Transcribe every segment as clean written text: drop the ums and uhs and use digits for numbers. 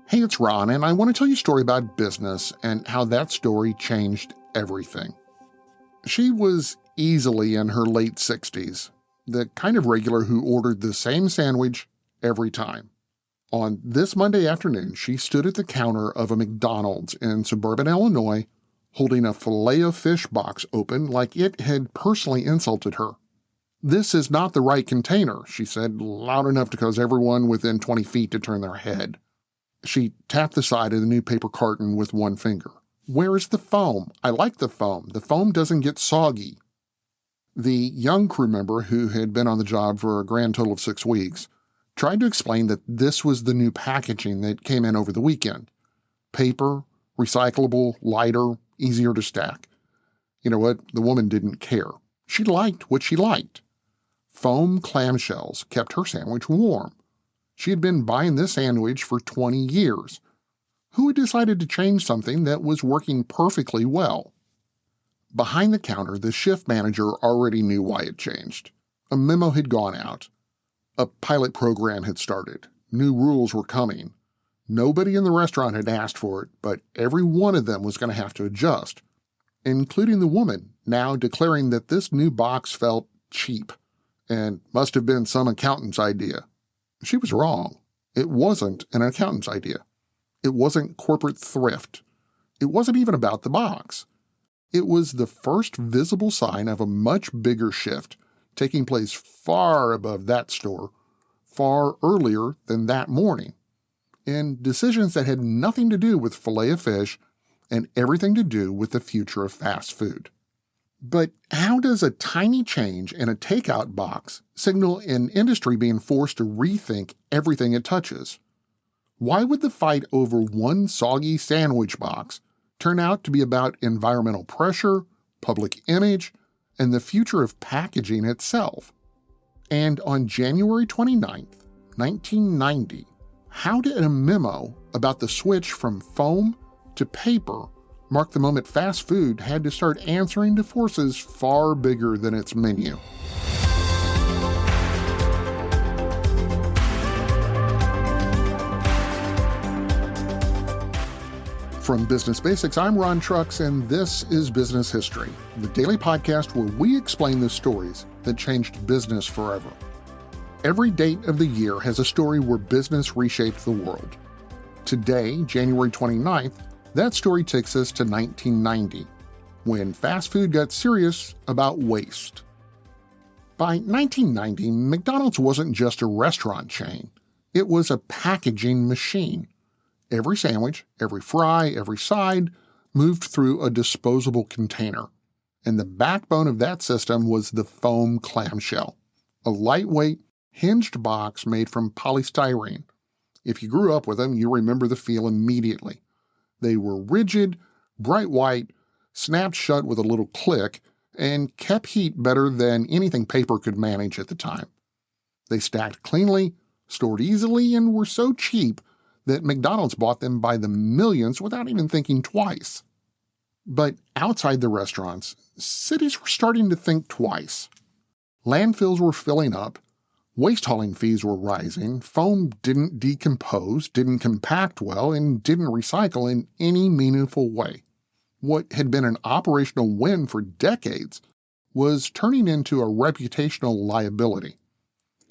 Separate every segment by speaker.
Speaker 1: Hey, it's Ron, and I want to tell you a story about business and how that story changed everything. She was easily in her late 60s, the kind of regular who ordered the same sandwich every time. On this Monday afternoon, she stood at the counter of a McDonald's in suburban Illinois, holding a filet-o-fish box open like it had personally insulted her. "This is not the right container," she said, loud enough to cause everyone within 20 feet to turn their head. She tapped the side of the new paper carton with one finger. "Where is the foam? I like the foam. The foam doesn't get soggy." The young crew member, who had been on the job for a grand total of 6 weeks, tried to explain that this was the new packaging that came in over the weekend. Paper, recyclable, lighter, easier to stack. You know what? The woman didn't care. She liked what she liked. Foam clamshells kept her sandwich warm. She had been buying this sandwich for 20 years. Who had decided to change something that was working perfectly well? Behind the counter, the shift manager already knew why it changed. A memo had gone out. A pilot program had started. New rules were coming. Nobody in the restaurant had asked for it, but every one of them was going to have to adjust, including the woman, now declaring that this new box felt cheap and must have been some accountant's idea. She was wrong. It wasn't an accountant's idea. It wasn't corporate thrift. It wasn't even about the box. It was the first visible sign of a much bigger shift taking place far above that store, far earlier than that morning, in decisions that had nothing to do with filet-o-fish and everything to do with the future of fast food. But how does a tiny change in a takeout box signal an industry being forced to rethink everything it touches? Why would the fight over one soggy sandwich box turn out to be about environmental pressure, public image, and the future of packaging itself? And on January 29th, 1990, how did a memo about the switch from foam to paper marked the moment fast food had to start answering to forces far bigger than its menu? From Business Basics, I'm Ron Trucks, and this is Business History, the daily podcast where we explain the stories that changed business forever. Every date of the year has a story where business reshaped the world. Today, January 29th, that story takes us to 1990, when fast food got serious about waste. By 1990, McDonald's wasn't just a restaurant chain. It was a packaging machine. Every sandwich, every fry, every side moved through a disposable container. And the backbone of that system was the foam clamshell, a lightweight, hinged box made from polystyrene. If you grew up with them, you remember the feel immediately. They were rigid, bright white, snapped shut with a little click, and kept heat better than anything paper could manage at the time. They stacked cleanly, stored easily, and were so cheap that McDonald's bought them by the millions without even thinking twice. But outside the restaurants, cities were starting to think twice. Landfills were filling up, waste hauling fees were rising, foam didn't decompose, didn't compact well, and didn't recycle in any meaningful way. What had been an operational win for decades was turning into a reputational liability.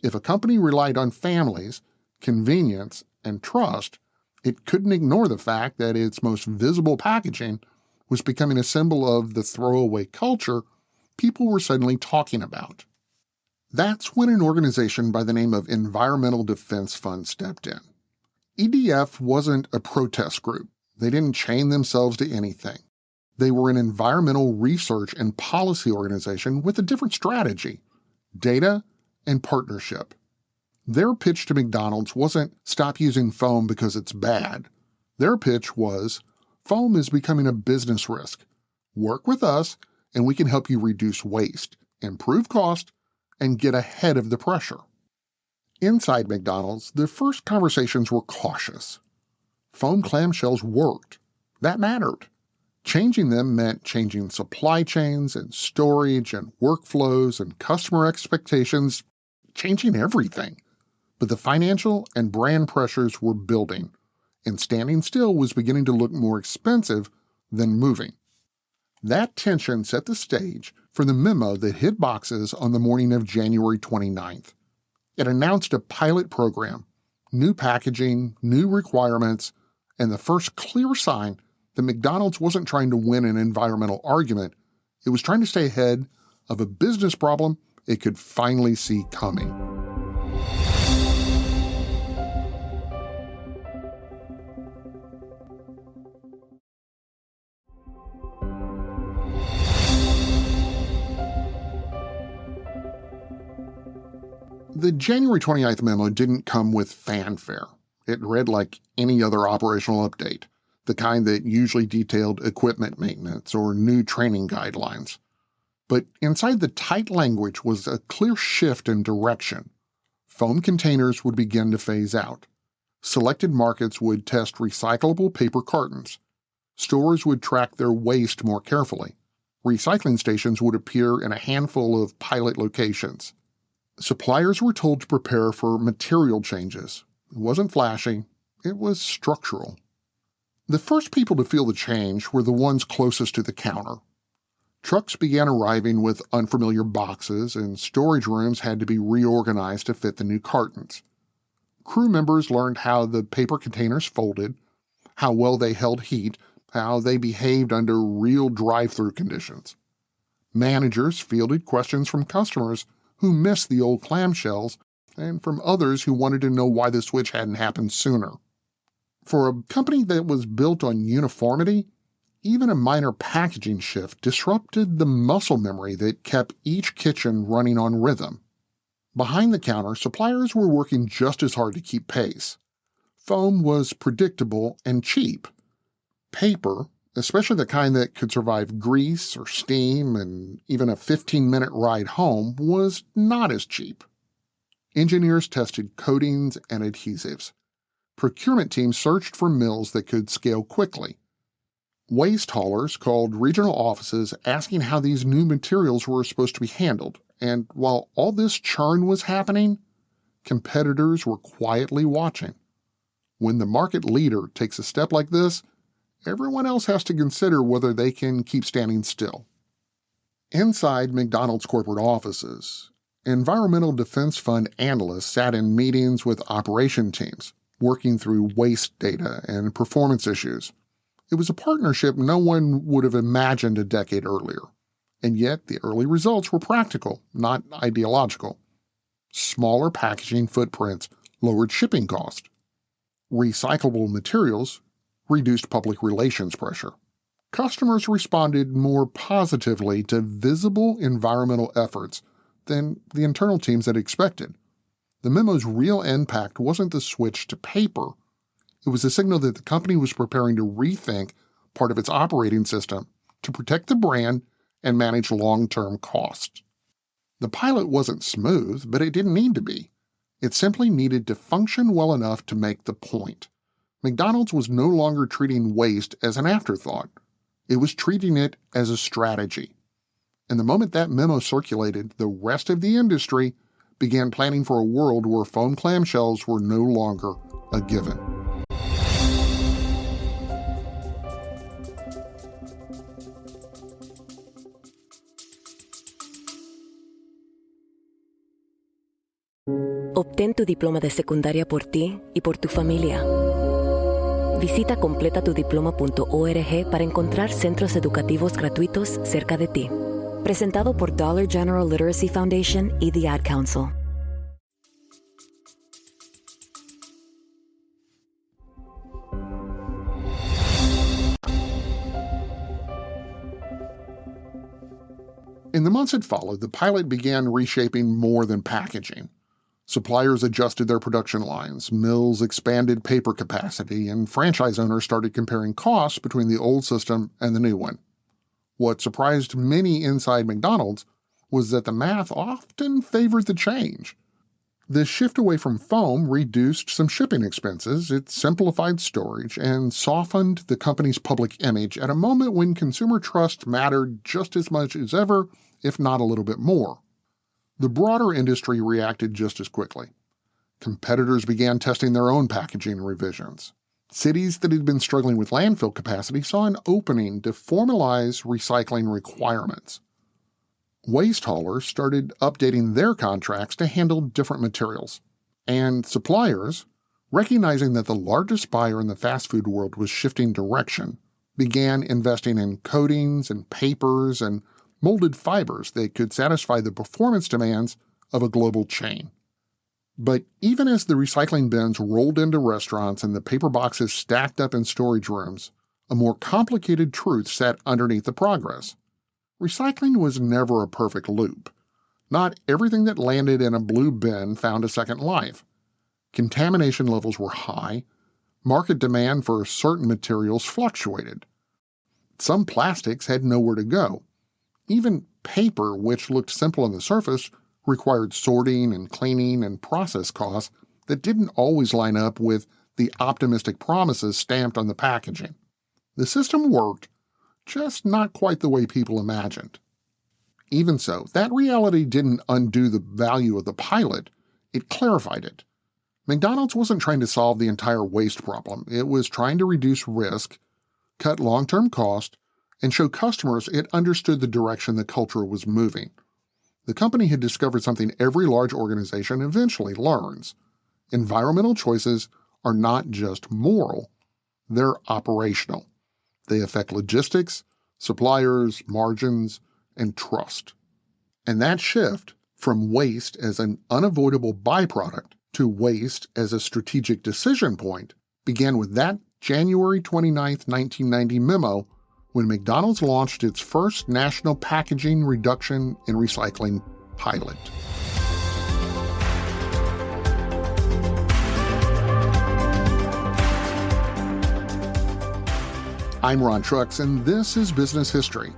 Speaker 1: If a company relied on families, convenience, and trust, it couldn't ignore the fact that its most visible packaging was becoming a symbol of the throwaway culture people were suddenly talking about. That's when an organization by the name of Environmental Defense Fund stepped in. EDF wasn't a protest group. They didn't chain themselves to anything. They were an environmental research and policy organization with a different strategy: data and partnership. Their pitch to McDonald's wasn't "stop using foam because it's bad." Their pitch was, "Foam is becoming a business risk. Work with us and we can help you reduce waste, improve cost, and get ahead of the pressure." Inside McDonald's, the first conversations were cautious. Foam clamshells worked. That mattered. Changing them meant changing supply chains and storage and workflows and customer expectations, changing everything. But the financial and brand pressures were building, and standing still was beginning to look more expensive than moving. That tension set the stage for the memo that hit boxes on the morning of January 29th. It announced a pilot program, new packaging, new requirements, and the first clear sign that McDonald's wasn't trying to win an environmental argument. It was trying to stay ahead of a business problem it could finally see coming. The January 29th memo didn't come with fanfare. It read like any other operational update, the kind that usually detailed equipment maintenance or new training guidelines. But inside the tight language was a clear shift in direction. Foam containers would begin to phase out. Selected markets would test recyclable paper cartons. Stores would track their waste more carefully. Recycling stations would appear in a handful of pilot locations. Suppliers were told to prepare for material changes. It wasn't flashy, it was structural. The first people to feel the change were the ones closest to the counter. Trucks began arriving with unfamiliar boxes, and storage rooms had to be reorganized to fit the new cartons. Crew members learned how the paper containers folded, how well they held heat, how they behaved under real drive-through conditions. Managers fielded questions from customers who missed the old clamshells and from others who wanted to know why the switch hadn't happened sooner. For a company that was built on uniformity, even a minor packaging shift disrupted the muscle memory that kept each kitchen running on rhythm. Behind the counter, suppliers were working just as hard to keep pace. Foam was predictable and cheap. Paper, especially the kind that could survive grease or steam and even a 15-minute ride home, was not as cheap. Engineers tested coatings and adhesives. Procurement teams searched for mills that could scale quickly. Waste haulers called regional offices asking how these new materials were supposed to be handled, and while all this churn was happening, competitors were quietly watching. When the market leader takes a step like this, everyone else has to consider whether they can keep standing still. Inside McDonald's corporate offices, Environmental Defense Fund analysts sat in meetings with operation teams, working through waste data and performance issues. It was a partnership no one would have imagined a decade earlier, and yet the early results were practical, not ideological. Smaller packaging footprints lowered shipping costs. Recyclable materials reduced public relations pressure. Customers responded more positively to visible environmental efforts than the internal teams had expected. The memo's real impact wasn't the switch to paper. It was a signal that the company was preparing to rethink part of its operating system to protect the brand and manage long-term costs. The pilot wasn't smooth, but it didn't need to be. It simply needed to function well enough to make the point. McDonald's was no longer treating waste as an afterthought. It was treating it as a strategy. And the moment that memo circulated, the rest of the industry began planning for a world where foam clamshells were no longer a given.
Speaker 2: Obtén tu diploma de secundaria por ti y por tu familia. Visita completatudiploma.org para encontrar centros educativos gratuitos cerca de ti. Presentado por Dollar General Literacy Foundation y The Ad Council.
Speaker 1: In the months that followed, the pilot began reshaping more than packaging. Suppliers adjusted their production lines, mills expanded paper capacity, and franchise owners started comparing costs between the old system and the new one. What surprised many inside McDonald's was that the math often favored the change. The shift away from foam reduced some shipping expenses, it simplified storage, and softened the company's public image at a moment when consumer trust mattered just as much as ever, if not a little bit more. The broader industry reacted just as quickly. Competitors began testing their own packaging revisions. Cities that had been struggling with landfill capacity saw an opening to formalize recycling requirements. Waste haulers started updating their contracts to handle different materials, and suppliers, recognizing that the largest buyer in the fast food world was shifting direction, began investing in coatings and papers and molded fibers that could satisfy the performance demands of a global chain. But even as the recycling bins rolled into restaurants and the paper boxes stacked up in storage rooms, a more complicated truth sat underneath the progress. Recycling was never a perfect loop. Not everything that landed in a blue bin found a second life. Contamination levels were high. Market demand for certain materials fluctuated. Some plastics had nowhere to go. Even paper, which looked simple on the surface, required sorting and cleaning and process costs that didn't always line up with the optimistic promises stamped on the packaging. The system worked, just not quite the way people imagined. Even so, that reality didn't undo the value of the pilot, it clarified it. McDonald's wasn't trying to solve the entire waste problem. It was trying to reduce risk, cut long-term cost, and show customers it understood the direction the culture was moving. The company had discovered something every large organization eventually learns. Environmental choices are not just moral, they're operational. They affect logistics, suppliers, margins, and trust. And that shift from waste as an unavoidable byproduct to waste as a strategic decision point began with that January 29, 1990 memo when McDonald's launched its first national packaging reduction and recycling pilot. I'm Ron Trucks, and this is Business History,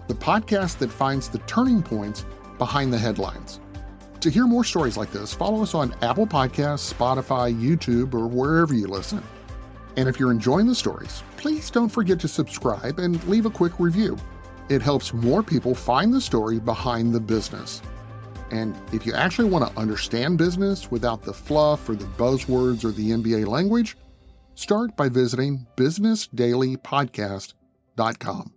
Speaker 1: the podcast that finds the turning points behind the headlines. To hear more stories like this, follow us on Apple Podcasts, Spotify, YouTube, or wherever you listen. And if you're enjoying the stories, please don't forget to subscribe and leave a quick review. It helps more people find the story behind the business. And if you actually want to understand business without the fluff or the buzzwords or the MBA language, start by visiting businessdailypodcast.com.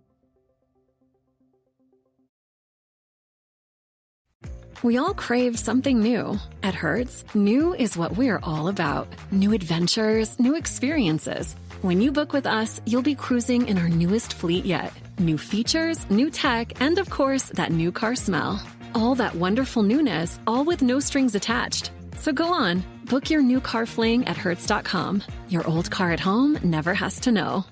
Speaker 3: We all crave something new. At Hertz, new is what we're all about. New adventures, new experiences. When you book with us, you'll be cruising in our newest fleet yet. New features, new tech, and of course, that new car smell. All that wonderful newness, all with no strings attached. So go on, book your new car fling at Hertz.com. Your old car at home never has to know.